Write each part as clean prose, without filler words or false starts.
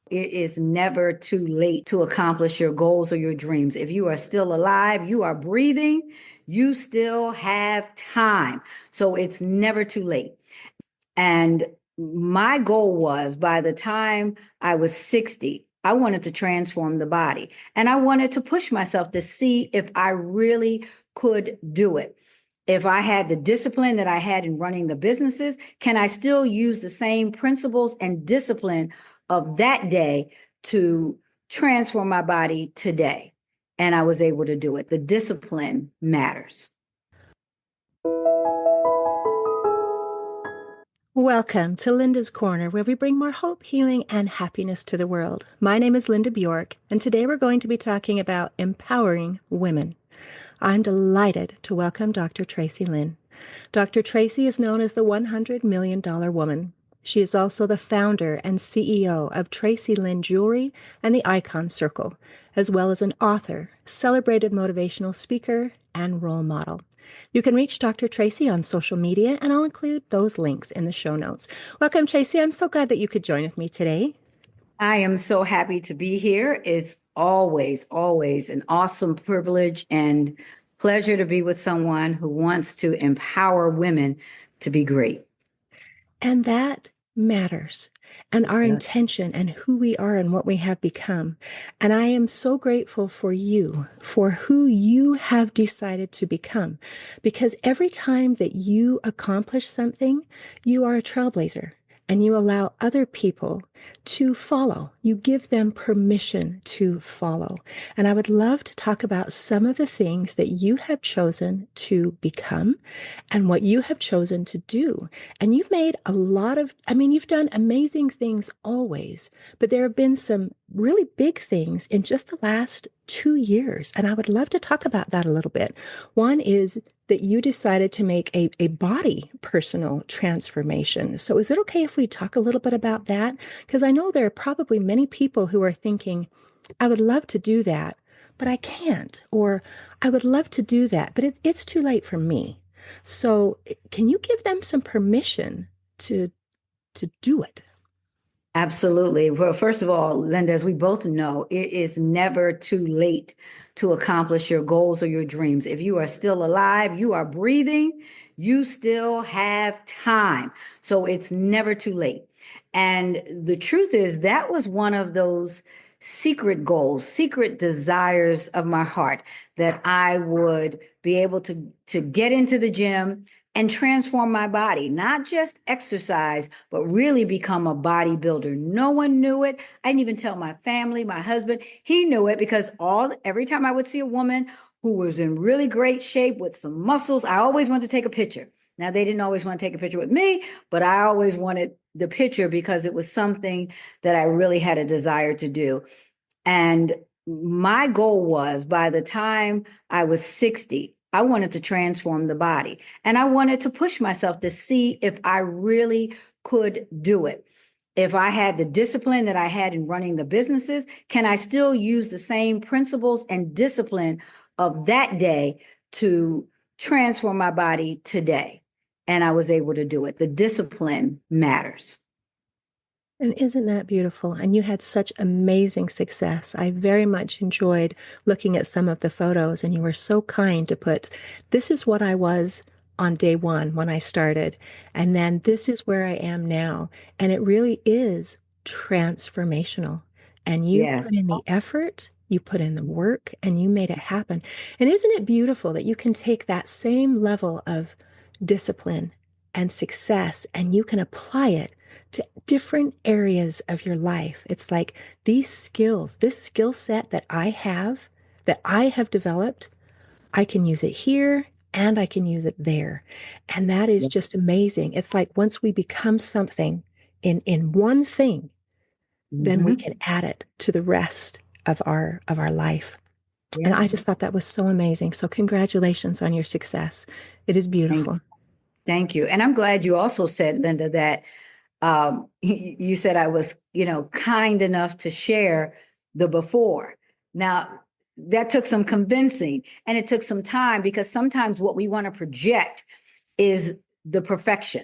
It is never too late to accomplish your goals or your dreams. If you are still alive, you are breathing, you still have time. So it's never too late. And my goal was by the time I was 60, I wanted to transform the body. And I wanted to push myself to see if I really could do it. If I had the discipline that I had in running the businesses, can I still use the same principles and discipline of that day to transform my body today? And I was able to do it. The discipline matters. Welcome to Linda's Corner, where we bring more hope, healing, and happiness to the world. My name is Linda Bjork, and today we're going to be talking about empowering women. I'm delighted to welcome Dr. Traci Lynn. Dr. Traci is known as the $100 million woman. She is also the founder and CEO of Traci Lynn Jewelry and the Icon Circle, as well as an author, celebrated motivational speaker, and role model. You can reach Dr. Traci on social media, and I'll include those links in the show notes. Welcome, Traci. I'm so glad that you could join with me today. I am so happy to be here. It's always an awesome privilege and pleasure to be with someone who wants to empower women to be great. And that matters. And our Yeah. intention and who we are and what we have become. And I am so grateful for you, for who you have decided to become. Because every time that you accomplish something, you are a trailblazer. And you allow other people to follow. You give them permission to follow. And I would love to talk about some of the things that you have chosen to become and what you have chosen to do. And you've made a lot of, you've done amazing things always, but there have been some really big things in just the last 2 years. And I would love to talk about that a little bit. One is that you decided to make a body personal transformation. So is it okay if we talk a little bit about that? Because I know there are probably many people who are thinking, I would love to do that, but I can't. Or I would love to do that, but it's too late for me. So can you give them some permission to do it? Absolutely. Well, first of all, Linda, as we both know, it is never too late to accomplish your goals or your dreams. If you are still alive, you are breathing, you still have time. So it's never too late. And the truth is, that was one of those secret goals, secret desires of my heart, that I would be able to get into the gym and transform my body, not just exercise, but really become a bodybuilder. No one knew it. I didn't even tell my family, my husband. He knew it because every time I would see a woman who was in really great shape with some muscles, I always wanted to take a picture. Now, they didn't always want to take a picture with me, but I always wanted the picture because it was something that I really had a desire to do. And my goal was by the time I was 60, I wanted to transform the body. And I wanted to push myself to see if I really could do it. If I had the discipline that I had in running the businesses, can I still use the same principles and discipline of that day to transform my body today? And I was able to do it. The discipline matters. And isn't that beautiful? And you had such amazing success. I very much enjoyed looking at some of the photos, and you were so kind to put, this is what I was on day one when I started, and then this is where I am now. And it really is transformational. And you Yes. put in the effort, you put in the work, and you made it happen. And isn't it beautiful that you can take that same level of discipline and success and you can apply it to different areas of your life? It's like these skills, this skill set that I have developed, I can use it here and I can use it there. And that is just amazing. It's like once we become something in one thing, then we Mm-hmm. can add it to the rest of our life. And I Yes. just thought that was so amazing. So congratulations on your success. It is Thank beautiful. Thank you. And I'm glad you also said, Linda, that you said I was, kind enough to share the before. Now, that took some convincing and it took some time because sometimes what we want to project is the perfection.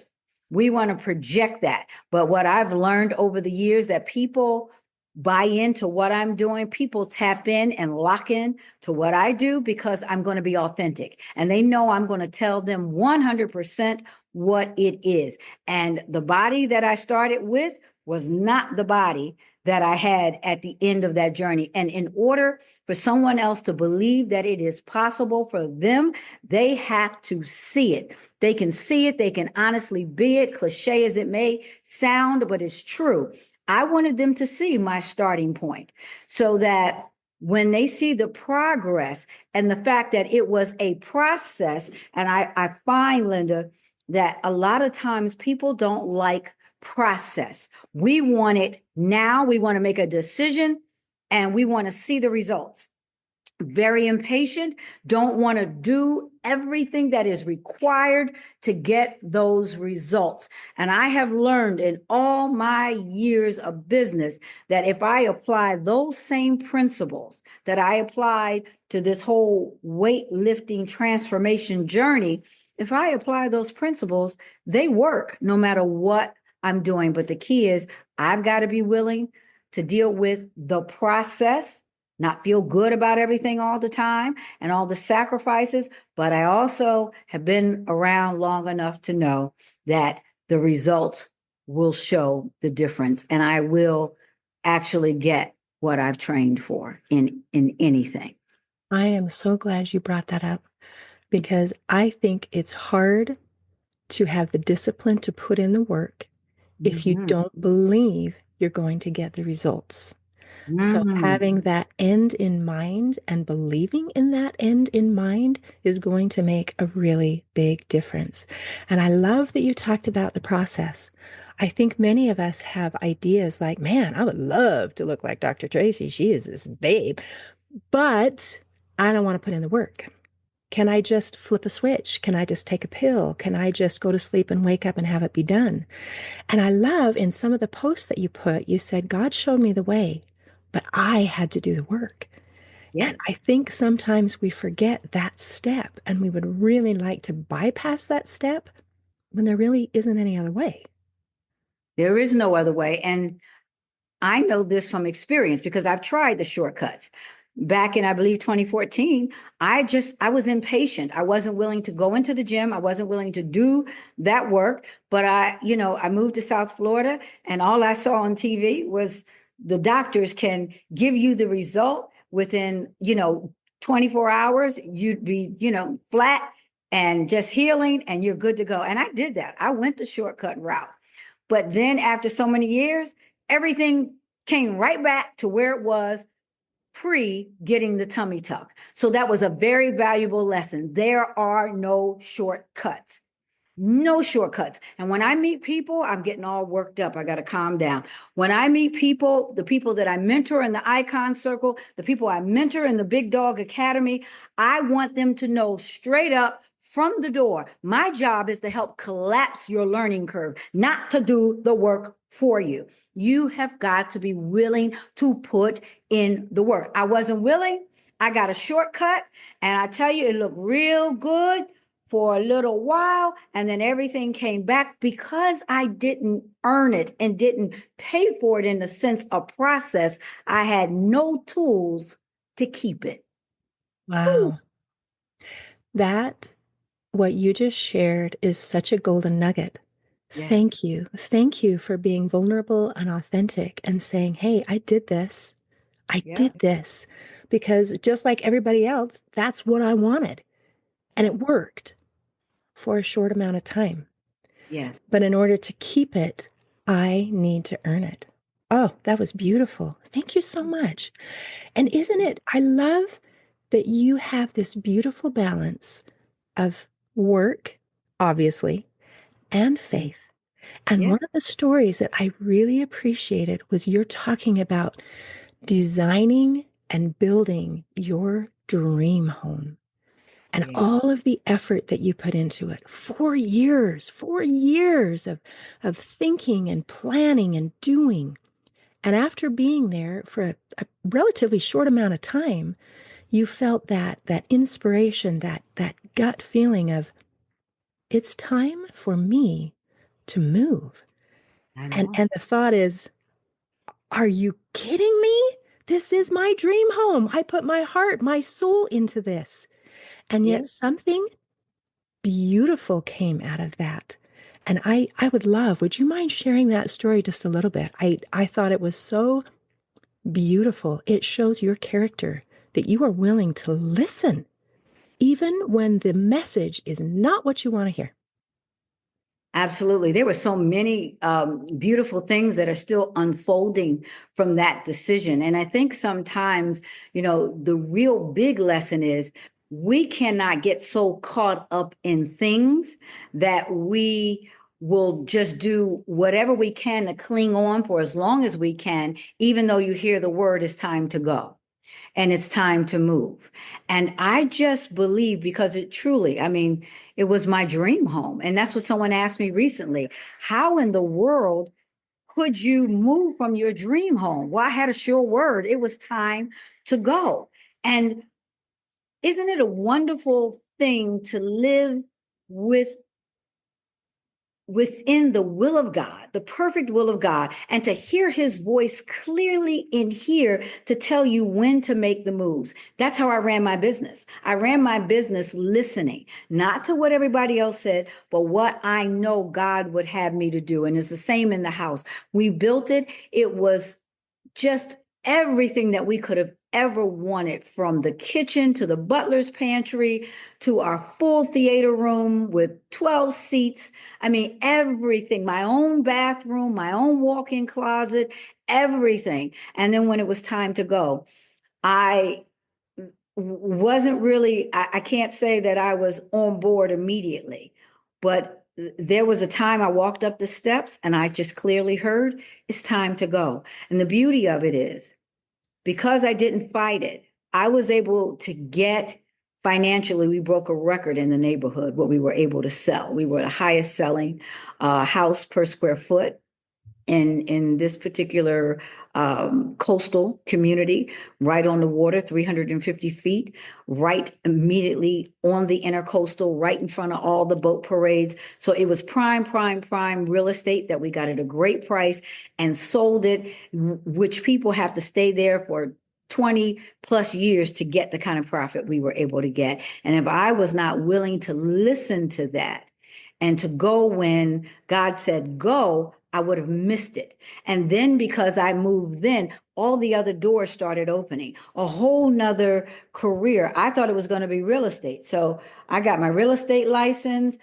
We want to project that. But what I've learned over the years that people buy into what I'm doing. People tap in and lock in to what I do because I'm going to be authentic. And they know I'm going to tell them 100% what it is. And the body that I started with was not the body that I had at the end of that journey. And in order for someone else to believe that it is possible for them, they have to see it. They can see it. They can honestly be it, cliche as it may sound, but it's true. I wanted them to see my starting point so that when they see the progress and the fact that it was a process, and I find, Linda, that a lot of times people don't like process. We want it now. We want to make a decision and we want to see the results. Very impatient, don't want to do everything that is required to get those results. And I have learned in all my years of business that if I apply those same principles that I applied to this whole weightlifting transformation journey, if I apply those principles, they work no matter what I'm doing. But the key is I've got to be willing to deal with the process, not feel good about everything all the time and all the sacrifices. But I also have been around long enough to know that the results will show the difference and I will actually get what I've trained for in anything. I am so glad you brought that up because I think it's hard to have the discipline to put in the work if you Mhm. don't believe you're going to get the results. So Mm. having that end in mind and believing in that end in mind is going to make a really big difference. And I love that you talked about the process. I think many of us have ideas like, man, I would love to look like Dr. Traci. She is this babe, but I don't want to put in the work. Can I just flip a switch? Can I just take a pill? Can I just go to sleep and wake up and have it be done? And I love in some of the posts that you put, you said, God showed me the way, but I had to do the work. And I Yes. think sometimes we forget that step and we would really like to bypass that step when there really isn't any other way. There is no other way. And I know this from experience because I've tried the shortcuts. Back in, I believe, 2014, I was impatient. I wasn't willing to go into the gym. I wasn't willing to do that work. But I moved to South Florida and all I saw on TV was the doctors can give you the result within, 24 hours. You'd be, flat and just healing and you're good to go. And I did that. I went the shortcut route. But then after so many years, everything came right back to where it was pre getting the tummy tuck. So that was a very valuable lesson. There are no shortcuts. No shortcuts. And when I meet people, I'm getting all worked up. I got to calm down. When I meet people, the people that I mentor in the Icon Circle, the people I mentor in the Big Dog Academy, I want them to know straight up from the door. My job is to help collapse your learning curve, not to do the work for you. You have got to be willing to put in the work. I wasn't willing. I got a shortcut, and I tell you, it looked real good for a little while, and then everything came back because I didn't earn it and didn't pay for it in the sense of process. I had no tools to keep it. Ooh. Wow. That, what you just shared, is such a golden nugget. Yes. Thank you. Thank you for being vulnerable and authentic and saying, hey, I did this. I Yeah. did this because just like everybody else, that's what I wanted. And it worked for a short amount of time. Yes. But in order to keep it, I need to earn it. Oh, that was beautiful. Thank you so much. And isn't it? I love that you have this beautiful balance of work, obviously, and faith. And one Yes. of the stories that I really appreciated was you're talking about designing and building your dream home and Yes. all of the effort that you put into it. 4 years of thinking and planning and doing. And after being there for a relatively short amount of time, you felt that inspiration, that gut feeling of it's time for me to move. I And know. and the thought is, Are you kidding me? This is my dream home. I put my heart, my soul into this. And yet Yeah. something beautiful came out of that. And I would you mind sharing that story just a little bit? I thought it was so beautiful. It shows your character that you are willing to listen, even when the message is not what you want to hear. Absolutely. There were so many beautiful things that are still unfolding from that decision. And I think sometimes, the real big lesson is we cannot get so caught up in things that we will just do whatever we can to cling on for as long as we can, even though you hear the word it's time to go and it's time to move. And I just believe because it was my dream home. And that's what someone asked me recently. How in the world could you move from your dream home? Well, I had a sure word. It was time to go. And isn't it a wonderful thing to live with within the will of God, the perfect will of God, and to hear his voice clearly in here to tell you when to make the moves. That's how I ran my business. I ran my business listening, not to what everybody else said, but what I know God would have me to do. And it's the same in the house. We built it. It was just everything that we could have ever wanted, from the kitchen to the butler's pantry to our full theater room with 12 seats. I mean, everything, my own bathroom, my own walk-in closet, everything. And then when it was time to go, I wasn't really, I can't say that I was on board immediately, but there was a time I walked up the steps and I just clearly heard it's time to go. And the beauty of it is, because I didn't fight it, I was able to get financially, we broke a record in the neighborhood, what we were able to sell. We were the highest selling house per square foot in this particular coastal community, right on the water, 350 feet, right immediately on the intercoastal, right in front of all the boat parades. So it was prime real estate that we got at a great price and sold it, which people have to stay there for 20 plus years to get the kind of profit we were able to get. And if I was not willing to listen to that and to go when God said go, I would have missed it. And then because I moved, then all the other doors started opening, a whole nother career. I thought it was going to be real estate. So I got my real estate license.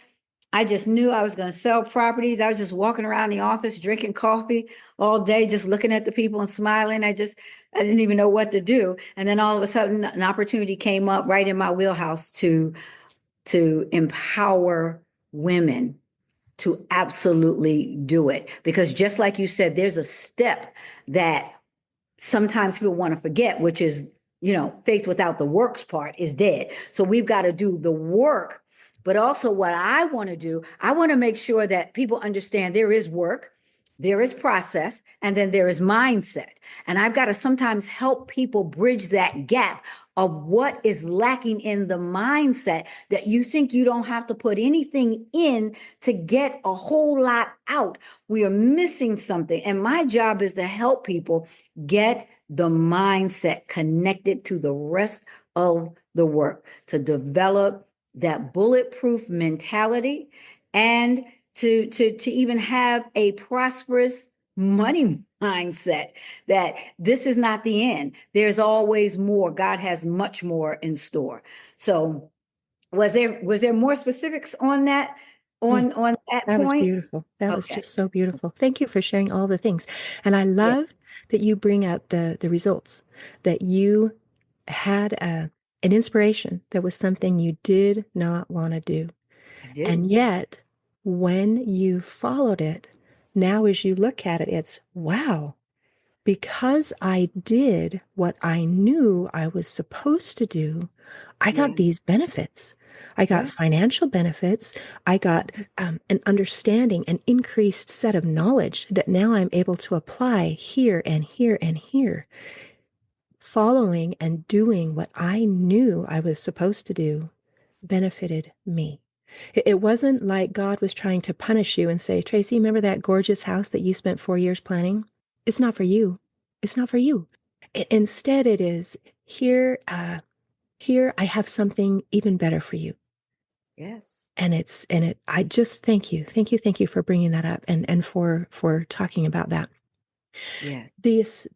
I just knew I was going to sell properties. I was just walking around the office, drinking coffee all day, just looking at the people and smiling. I didn't even know what to do. And then all of a sudden an opportunity came up right in my wheelhouse to empower women to absolutely do it. Because just like you said, there's a step that sometimes people want to forget, which is, faith without the works part is dead. So we've got to do the work. But also, what I want to do, I want to make sure that people understand there is work, there is process, and then there is mindset. And I've got to sometimes help people bridge that gap of what is lacking in the mindset, that you think you don't have to put anything in to get a whole lot out. We are missing something. And my job is to help people get the mindset connected to the rest of the work, to develop that bulletproof mentality, and to even have a prosperous money mindset, that this is not the end. There's always more. God has much more in store. So was there more specifics on that, on that That was point? beautiful. That was Okay. just so beautiful. Thank you for sharing all the things. And I Yeah, love that you bring out the results, that you had an inspiration that was something you did not want to do. I And didn't. yet, when you followed it, now as you look at it, it's wow, because I did what I knew I was supposed to do, I got Yes. these benefits. I got Yes. financial benefits. I got an understanding, an increased set of knowledge that now I'm able to apply here and here and here. Following and doing what I knew I was supposed to do benefited me. It wasn't like God was trying to punish you and say, Tracy, remember that gorgeous house that you spent 4 years planning? It's not for you. It's not for you. Instead, it is here. Here, I have something even better for you. Yes. I just thank you for bringing that up and for talking about that. Yes.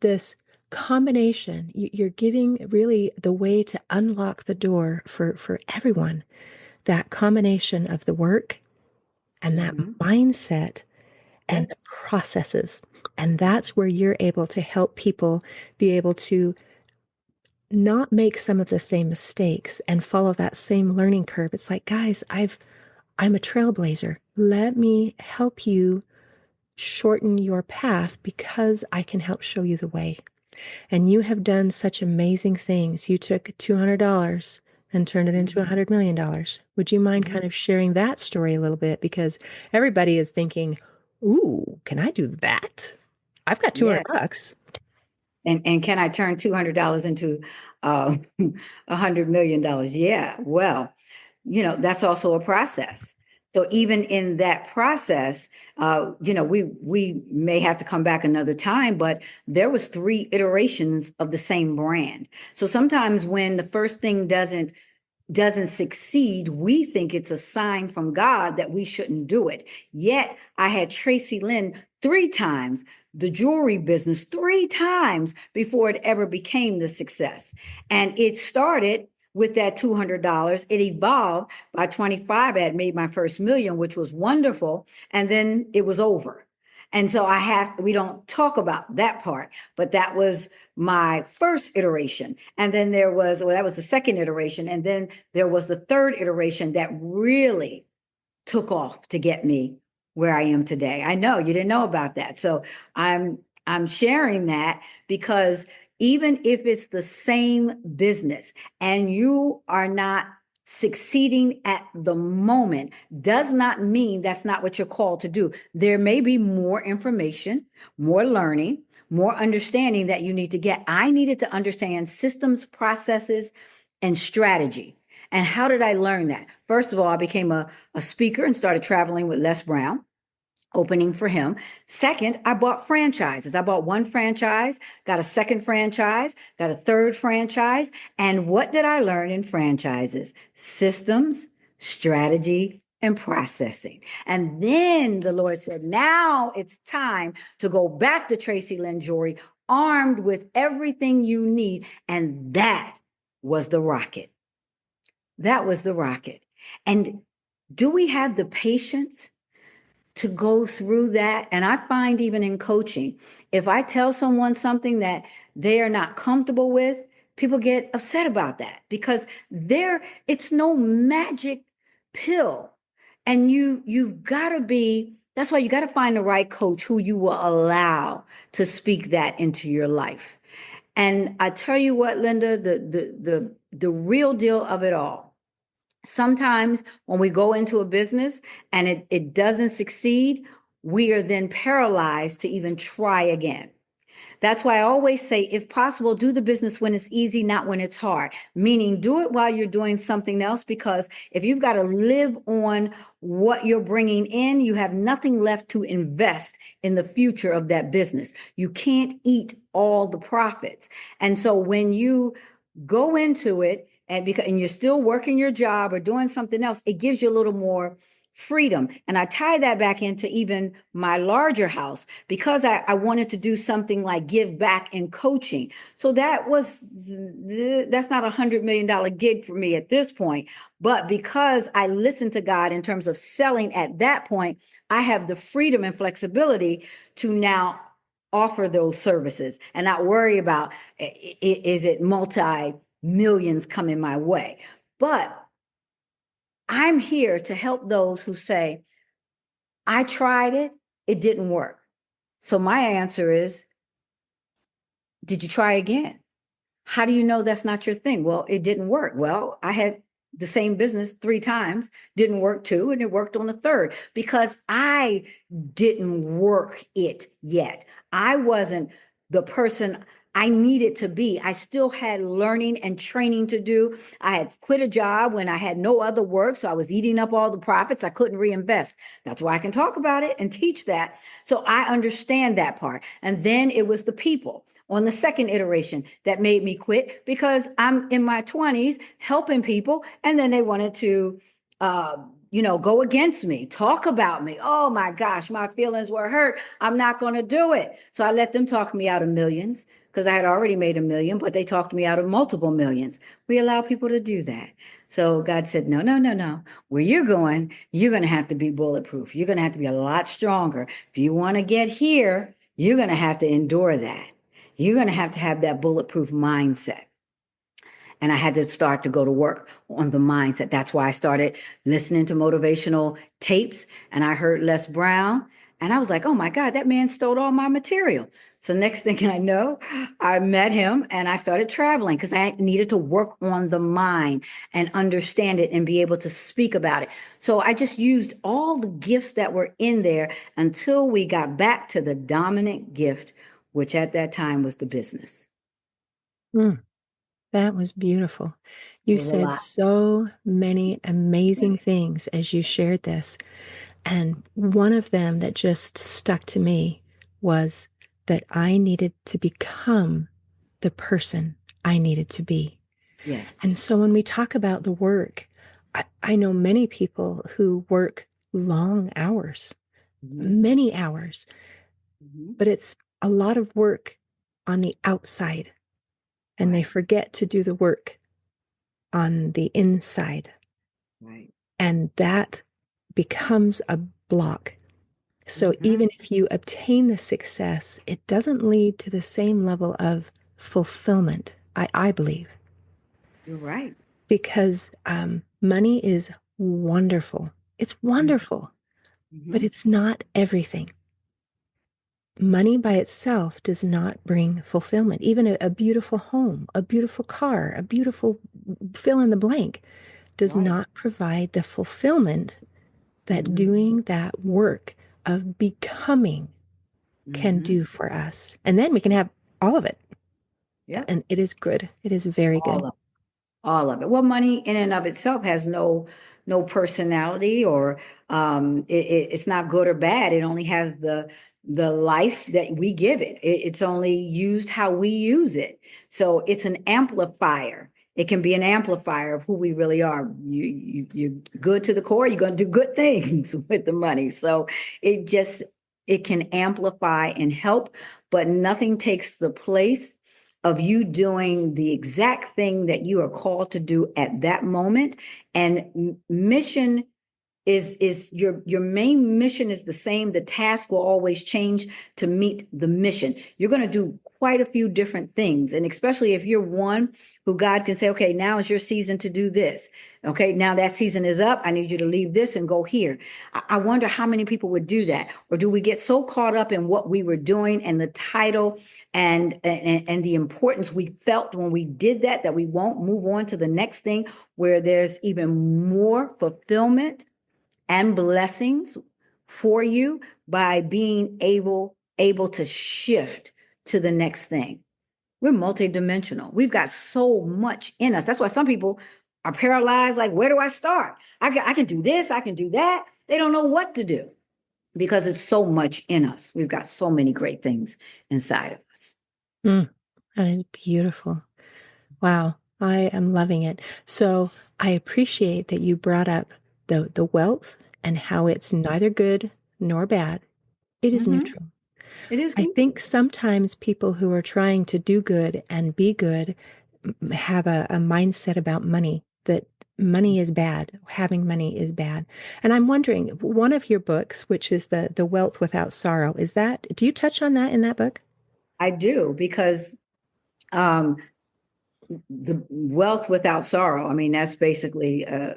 This combination, you're giving really the way to unlock the door for everyone. That combination of the work and that Mm-hmm. mindset and the Yes. processes. And that's where you're able to help people be able to not make some of the same mistakes and follow that same learning curve. It's like, guys, I'm a trailblazer. Let me help you shorten your path because I can help show you the way. And you have done such amazing things. You took $200 and turned it into Mm-hmm. $100 million. Would you mind Mm-hmm. kind of sharing that story a little bit? Because everybody is thinking, ooh, can I do that? I've got 200 Yeah. bucks. And can I turn $200 into $100 million? Yeah. Well, that's also a process. So even in that process, we may have to come back another time, but there was 3 iterations of the same brand. So sometimes when the first thing doesn't succeed, we think it's a sign from God that we shouldn't do it. Yet I had Traci Lynn 3 times, the jewelry business 3 times before it ever became the success. And it started with that $200. It evolved. By 25, I had made my first million, which was wonderful. And then it was over. And so we don't talk about that part, but that was my first iteration. And then that was the second iteration. And then there was the third iteration that really took off to get me where I am today. I know you didn't know about that. So I'm sharing that because even if it's the same business and you are not succeeding at the moment, does not mean that's not what you're called to do. There may be more information, more learning, more understanding that you need to get. I needed to understand systems, processes, and strategy. And how did I learn that? First of all, I became a speaker and started traveling with Les Brown, opening for him. Second, I bought franchises. I bought 1 franchise, got a second franchise, got a third franchise. And what did I learn in franchises? Systems, strategy, and processing. And then the Lord said, now it's time to go back to Traci Lynn Jory, armed with everything you need. And that was the rocket. That was the rocket. And do we have the patience to go through that? And I find even in coaching, if I tell someone something that they are not comfortable with, people get upset about that because it's no magic pill. And you've got to that's why you got to find the right coach who you will allow to speak that into your life. And I tell you what, Linda, the real deal of it all, sometimes when we go into a business and it doesn't succeed, we are then paralyzed to even try again. That's why I always say, if possible, do the business when it's easy, not when it's hard. Meaning, do it while you're doing something else, because if you've got to live on what you're bringing in, you have nothing left to invest in the future of that business. You can't eat all the profits. And so when you go into it and you're still working your job or doing something else, it gives you a little more freedom. And I tie that back into even my larger house because I wanted to do something like give back in coaching. So that's not $100 million gig for me at this point. But because I listened to God in terms of selling at that point, I have the freedom and flexibility to now offer those services and not worry about is it multi-millions coming my way. But I'm here to help those who say, I tried it, it didn't work. So my answer is, did you try again? How do you know that's not your thing? Well, it didn't work. Well, I had the same business 3 times, didn't work 2, and it worked on the third because I didn't work it yet. I wasn't the person I needed to be. I still had learning and training to do. I had quit a job when I had no other work, so I was eating up all the profits. I couldn't reinvest. That's why I can talk about it and teach that. So I understand that part. And then it was the people. on the second iteration that made me quit because I'm in my 20s helping people. And then they wanted to, go against me, talk about me. Oh my gosh, my feelings were hurt. I'm not going to do it. So I let them talk me out of millions because I had already made a million, but they talked me out of multiple millions. We allow people to do that. So God said, no, no, no, no. Where you're going to have to be bulletproof. You're going to have to be a lot stronger. If you want to get here, you're going to have to endure that. You're going to have that bulletproof mindset. And I had to start to go to work on the mindset. That's why I started listening to motivational tapes and I heard Les Brown. And I was like, oh my God, that man stole all my material. So next thing I know, I met him and I started traveling because I needed to work on the mind and understand it and be able to speak about it. So I just used all the gifts that were in there until we got back to the dominant gift, which at that time was the business. Mm, that was beautiful. It You was a said lot. so many amazing things as you shared this. And one of them that just stuck to me was that I needed to become the person I needed to be. Yes. And so when we talk about the work, I know many people who work long hours, Mhm. many hours, Mhm. but it's a lot of work on the outside, and they Right, forget to do the work on the inside. right. And that becomes a block. So Mhm. even if you obtain the success, it doesn't lead to the same level of fulfillment, I believe, You're right. because money is wonderful. It's wonderful, but Mhm. it's not everything. Money by itself does not bring fulfillment. Even a beautiful home, a beautiful car, a beautiful fill in the blank does Right. not provide the fulfillment that Mhm. doing that work of becoming can Mhm. do for us. And then we can have all of it. Yep. And it is good. It is very All good. of all of it. Well, money in and of itself has no personality or it's not good or bad. It only has the life that we give it. It's only used how we use it. So it's an amplifier. It can be an amplifier of who we really are. You're good to the core. You're going to do good things with the money. So it just it can amplify and help, but nothing takes the place of you doing the exact thing that you are called to do at that moment. And mission is your main mission is the same. The task will always change to meet the mission. You're going to do quite a few different things, and especially if you're one who God can say, okay, now is your season to do this. Okay, now that season is up. I need you to leave this and go here. I wonder how many people would do that, or do we get so caught up in what we were doing and the title and the importance we felt when we did that we won't move on to the next thing where there's even more fulfillment and blessings for you by being able to shift to the next thing. We're multidimensional. We've got so much in us. That's why some people are paralyzed. Like, where do I start? I can do this. I can do that. They don't know what to do because it's so much in us. We've got so many great things inside of us. Mm, that is beautiful. Wow. I am loving it. So I appreciate that you brought up the wealth and how it's neither good nor bad. It is Mm-hmm. neutral. It is I neutral. think sometimes people who are trying to do good and be good have a mindset about money that money is bad, having money is bad. And I'm wondering, one of your books, which is the Wealth Without Sorrow, is that, do you touch on that in that book? I do because um, the wealth without sorrow. I mean, that's basically, uh,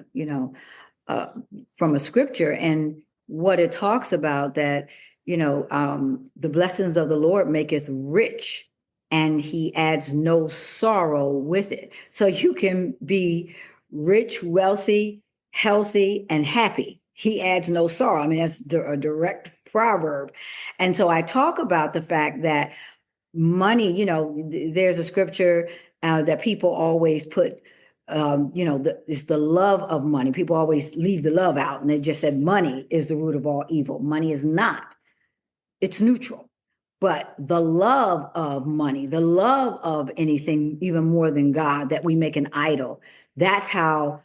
from a scripture and what it talks about that, the blessings of the Lord maketh rich and he adds no sorrow with it. So you can be rich, wealthy, healthy, and happy. He adds no sorrow. I mean, that's a direct proverb. And so I talk about the fact that money, there's a scripture that people always put, it's the love of money. People always leave the love out and they just said money is the root of all evil. Money is not, it's neutral. But the love of money, the love of anything, even more than God, that we make an idol, that's how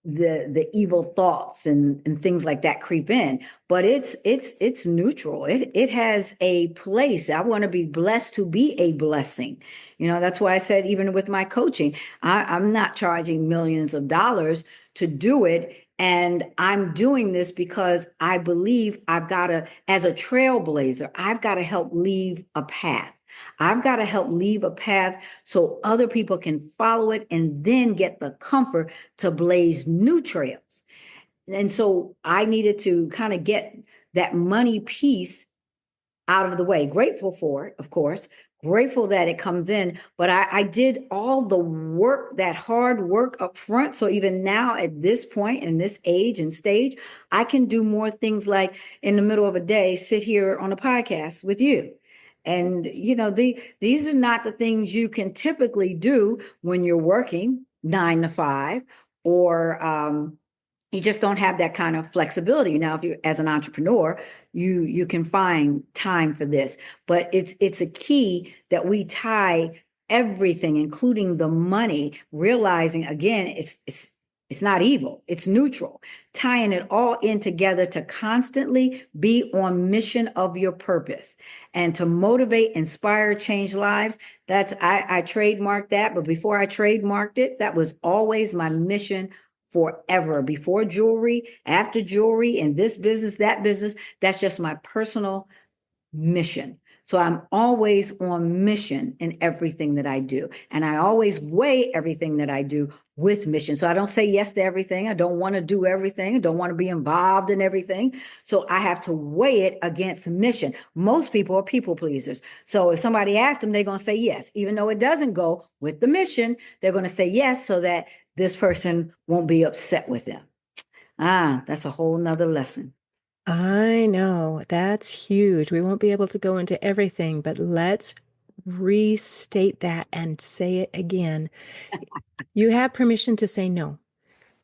the evil thoughts and things like that creep in. But it's neutral. It has a place. I want to be blessed to be a blessing. That's why I said, even with my coaching, I'm not charging millions of dollars to do it. And I'm doing this because I believe I've got to, as a trailblazer, I've got to help leave a path. I've got to help leave a path so other people can follow it and then get the comfort to blaze new trails. And so I needed to kind of get that money piece out of the way. Grateful for it, of course. Grateful that it comes in, but I did all the work, that hard work up front. So even now at this point, in this age and stage, I can do more things like in the middle of a day, sit here on a podcast with you. And these are not the things you can typically do when you're working 9 to 5, or you just don't have that kind of flexibility. Now, if you, as an entrepreneur, you can find time for this, but it's a key that we tie everything, including the money, realizing again, it's not evil, it's neutral, tying it all in together to constantly be on mission of your purpose and to motivate, inspire, change lives. That's I trademarked that, but before I trademarked it, that was always my mission forever. Before jewelry, after jewelry, in this business, that business, that's just my personal mission. So I'm always on mission in everything that I do. And I always weigh everything that I do with mission. So I don't say yes to everything. I don't want to do everything. I don't want to be involved in everything. So I have to weigh it against mission. Most people are people pleasers. So if somebody asks them, they're going to say yes. Even though it doesn't go with the mission, they're going to say yes so that this person won't be upset with them. That's a whole nother lesson. I know that's huge. We won't be able to go into everything, but let's restate that and say it again. You have permission to say no.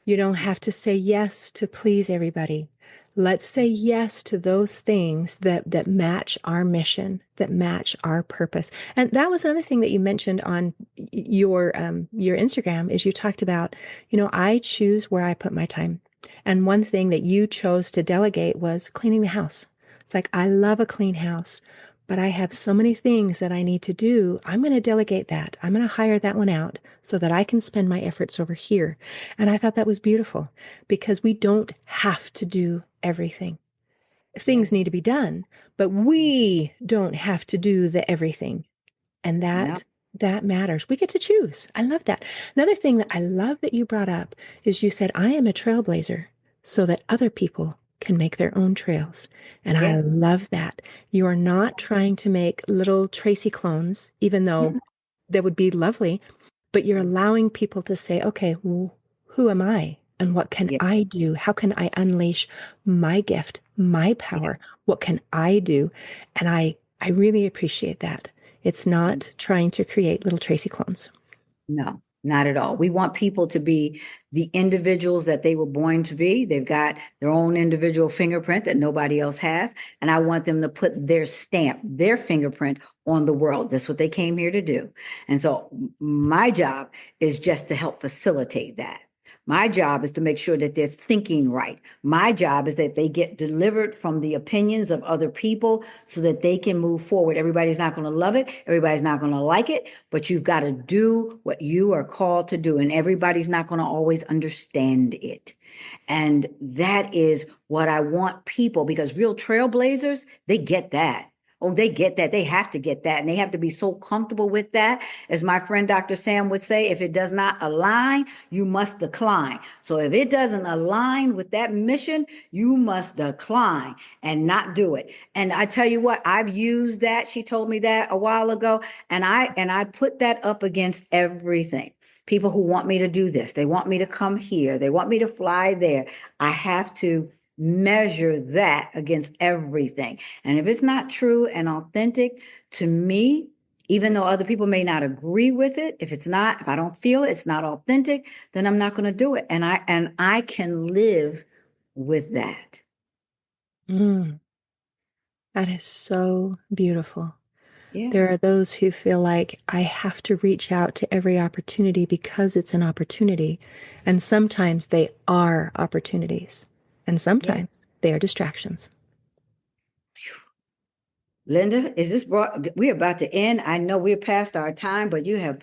You don't have to say yes to please everybody. Let's say yes to those things that match our mission, that match our purpose. And that was another thing that you mentioned on your Instagram is you talked about, I choose where I put my time. And one thing that you chose to delegate was cleaning the house. It's like, I love a clean house, but I have so many things that I need to do. I'm going to delegate that. I'm going to hire that one out so that I can spend my efforts over here. And I thought that was beautiful because we don't have to do everything. Things need to Yes. be done, but we don't have to do the everything. And No. that matters. We get to choose. I love that. Another thing that I love that you brought up is you said, I am a trailblazer so that other people can make their own trails. And I Yes. love that. You are not trying to make little Tracy clones, even though Mm-mm. that would be lovely, but you're allowing people to say, okay, who am I? And what can Yeah. I do? How can I unleash my gift, my Yeah. power? What can I do? And I really appreciate that. It's not trying to create little Tracy clones. No, not at all. We want people to be the individuals that they were born to be. They've got their own individual fingerprint that nobody else has. And I want them to put their stamp, their fingerprint on the world. That's what they came here to do. And so my job is just to help facilitate that. My job is to make sure that they're thinking right. My job is that they get delivered from the opinions of other people so that they can move forward. Everybody's not going to love it. Everybody's not going to like it, but you've got to do what you are called to do. And everybody's not going to always understand it. And that is what I want people, because real trailblazers, they get that. Oh, they get that. They have to get that. And they have to be so comfortable with that. As my friend Dr. Sam would say, if it does not align, you must decline. So if it doesn't align with that mission, you must decline and not do it. And I tell you what, I've used that. She told me that a while ago. And I put that up against everything. People who want me to do this, they want me to come here, they want me to fly there. I have to measure that against everything. And if it's not true and authentic to me, even though other people may not agree with it, if I don't feel it, it's not authentic, then I'm not going to do it. And I can live with that. Mm, that is so beautiful. Yeah. There are those who feel like I have to reach out to every opportunity because it's an opportunity. And sometimes they are opportunities, and Yeah. sometimes they are distractions. Linda, is this brought? We're about to end. I know we're past our time, but you have,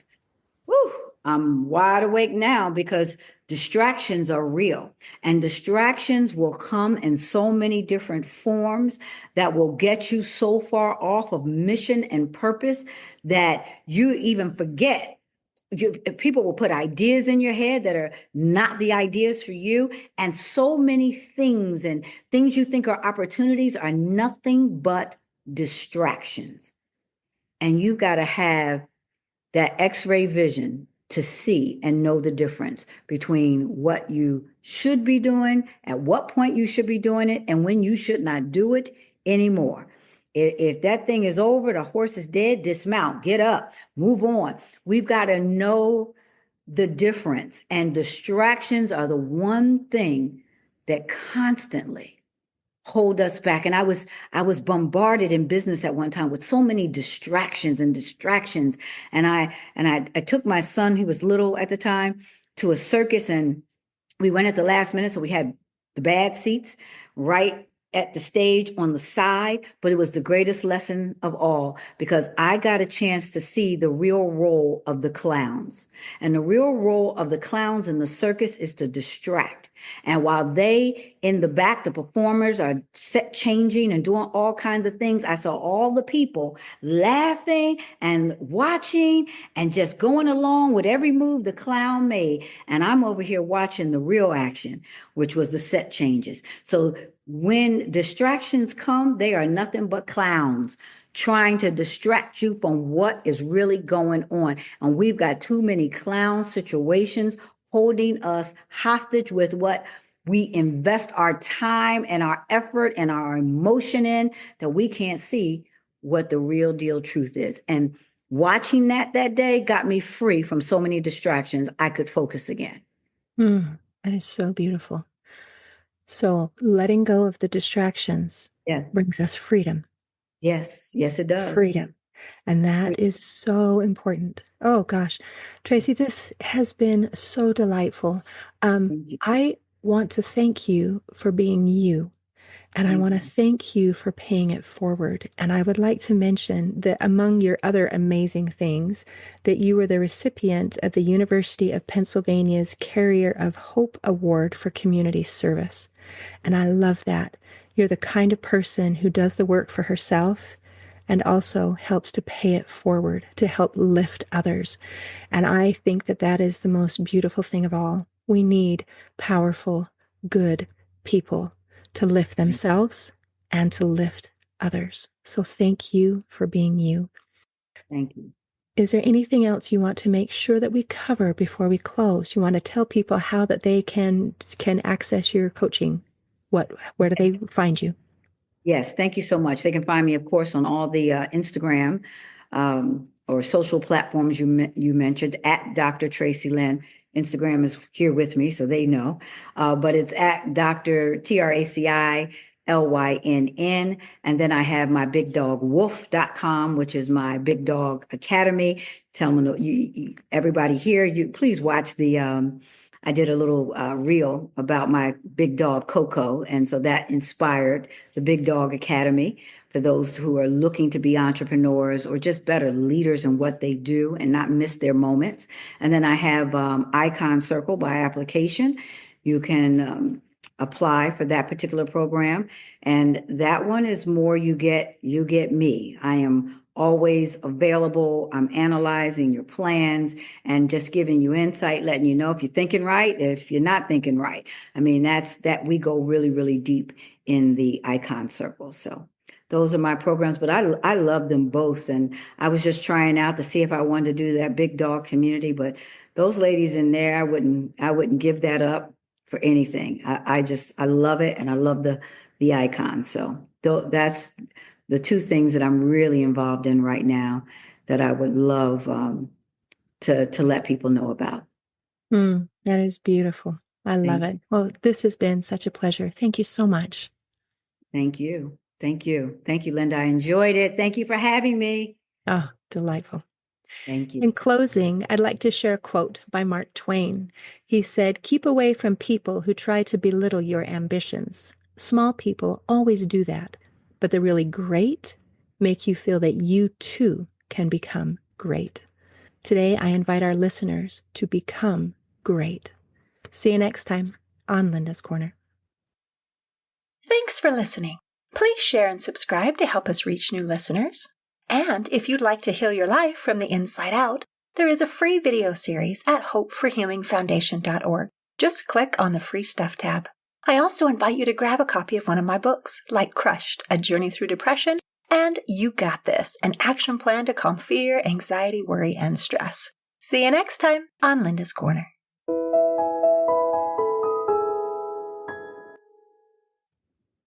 whew, I'm wide awake now because distractions are real and distractions will come in so many different forms that will get you so far off of mission and purpose that you even forget. People will put ideas in your head that are not the ideas for you. And so many things and things you think are opportunities are nothing but distractions. And you got to have that x-ray vision to see and know the difference between what you should be doing, at what point you should be doing it, and when you should not do it anymore. If that thing is over, the horse is dead, dismount, get up, move on. We've got to know the difference. And distractions are the one thing that constantly hold us back. And I was bombarded in business at one time with so many distractions. And I took my son, he was little at the time, to a circus, and we went at the last minute, so we had the bad seats right at the stage on the side, but it was the greatest lesson of all because I got a chance to see the real role of the clowns. And the real role of the clowns in the circus is to distract. And while they in the back, the performers are set changing and doing all kinds of things, I saw all the people laughing and watching and just going along with every move the clown made. And I'm over here watching the real action, which was the set changes. So when distractions come, they are nothing but clowns trying to distract you from what is really going on. And we've got too many clown situations holding us hostage with what we invest our time and our effort and our emotion in, that we can't see what the real deal truth is. And watching that day got me free from so many distractions. I could focus again. That is so beautiful. So letting go of the distractions Yes. brings us freedom. Yes. Yes, it does. Freedom. And that is so important. Oh gosh, Traci, this has been so delightful. Thank you. I want to thank you for being you. And I Thank want to you. thank you for paying it forward. And I would like to mention that among your other amazing things, that you were the recipient of the University of Pennsylvania's Carrier of Hope Award for Community Service. And I love that. You're the kind of person who does the work for herself and also helps to pay it forward to help lift others. And I think that that is the most beautiful thing of all. We need powerful, good people to lift themselves and to lift others. So thank you for being you. Thank you. Is there anything else you want to make sure that we cover before we close? You want to tell people how that they can access your coaching? Where do they find you? Yes, thank you so much. They can find me, of course, on all the Instagram or social platforms you mentioned at Dr. Traci Lynn. Instagram is here with me, so they know. But it's at Dr. TraciLynn. And then I have my bigdogwolf.com, which is my big dog academy. Telling everybody here, you please watch I did a little reel about my big dog Coco, and so that inspired the Big Dog Academy for those who are looking to be entrepreneurs or just better leaders in what they do and not miss their moments. And then I have Icon Circle by application. You can apply for that particular program, and that one is more you get me. I am always available. I'm analyzing your plans and just giving you insight, letting you know if you're thinking right, if you're not thinking right. I mean, that's that we go really, really deep in the icon circle. So those are my programs, but I love them both. And I was just trying out to see if I wanted to do that big dog community, but those ladies in there, I wouldn't give that up for anything. I love it, and I love the icon. So that's the two things that I'm really involved in right now that I would love to let people know about. That is beautiful. I love Thank it. Well, this has been such a pleasure. Thank you so much. thank you. Thank you. Thank you, Linda. I enjoyed it. Thank you for having me. Oh, delightful. Thank In you. closing, I'd like to share a quote by Mark Twain. He said, "Keep away from people who try to belittle your ambitions. Small people always do that, but the really great make you feel that you too can become great." Today, I invite our listeners to become great. See you next time on Linda's Corner. Thanks for listening. Please share and subscribe to help us reach new listeners. And if you'd like to heal your life from the inside out, there is a free video series at hopeforhealingfoundation.org. Just click on the Free Stuff tab. I also invite you to grab a copy of one of my books, like Crushed, A Journey Through Depression, and You Got This, an action plan to calm fear, anxiety, worry, and stress. See you next time on Linda's Corner.